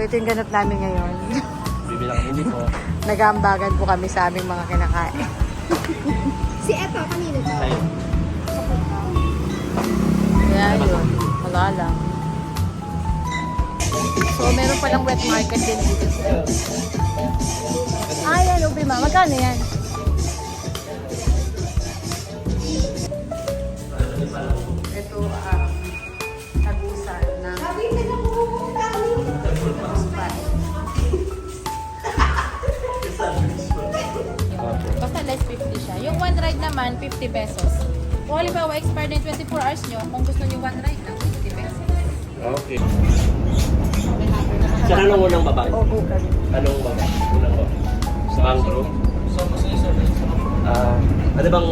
So ito yung ganap namin ngayon. Bibilang hindi po. Nag-aambagan po kami sa aming mga kinakain. Si Eto, kanino to? Ay, Kaya yun, wala lang. So meron palang wet market din dito. Ah, yan, ubi ma. Magkano yan? Ito, tagusan na Sabi ka na pumunta kami. Basta less 50 siya. Yung one ride naman, 50 pesos. Kung halimbawa, expired na yung 24 hours nyo, kung gusto nyo one ride lang, 50 pesos. okay. Saan anong unang baba? o bukas. Anong baba? Unang baba? Sa mangrove? Ano bang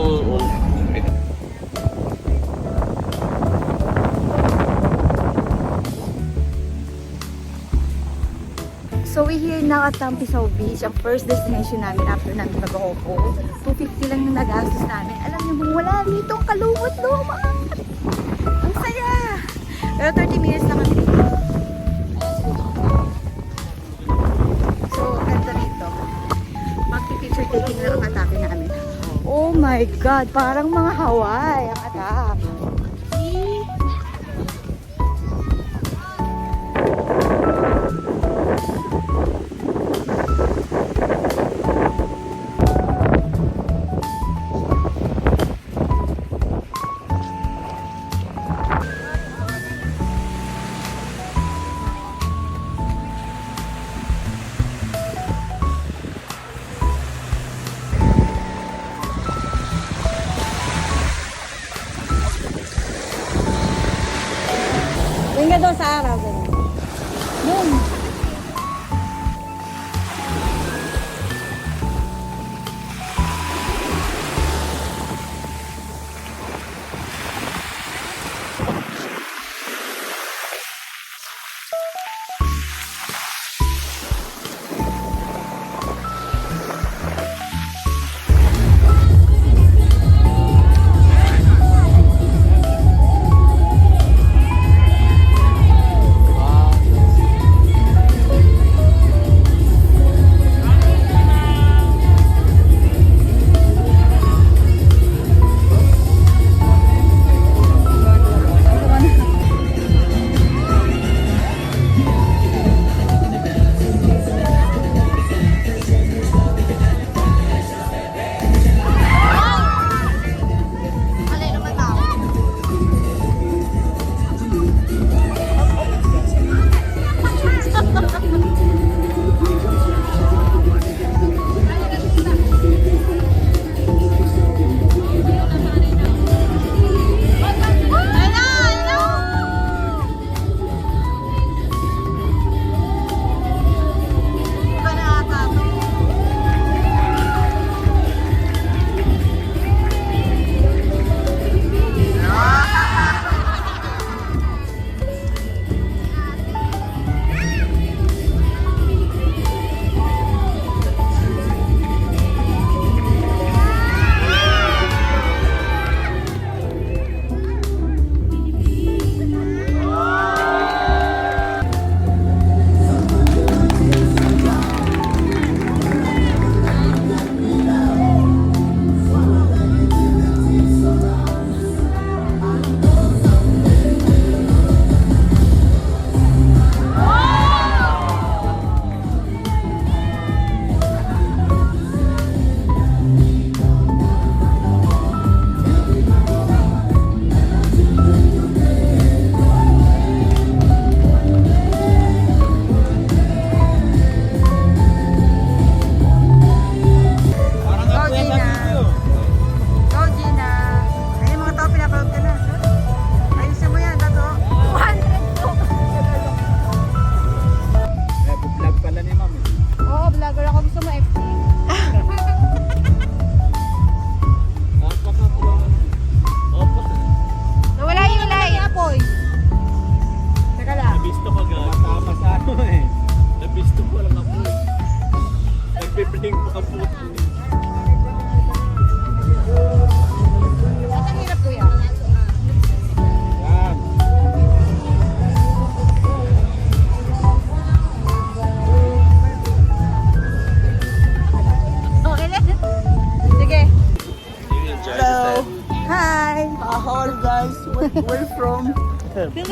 So we here now at Tampisaw Beach, ang first destination namin after namin mag-Opo. 250 lang yung nagastos namin. Alam niyo, wala dito ang kalumot lumaan. Ang saya! Pero 30 minutes na kami dito. So, ganda rito. Magpi-picture taking lang ang atake namin. Oh my God! Parang mga Hawaii ang atake. See?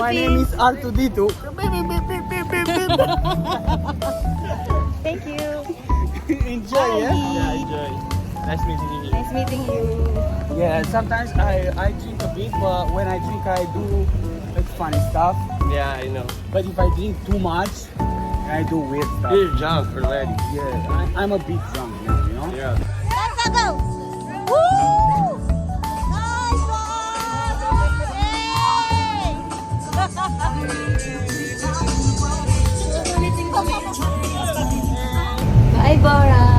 My name is R2D2. Thank you. Enjoy, yeah? Yeah, enjoy. Nice meeting you. Nice meeting you. Yeah, sometimes I drink a bit, but when I drink, I do like funny stuff. Yeah, I know. But if I drink too much, I do weird stuff. You're drunk already. Yeah, I'm a bit drunk now, you know? Yeah. Let's go! Woo! Nice one! Yay! Bye, Bora.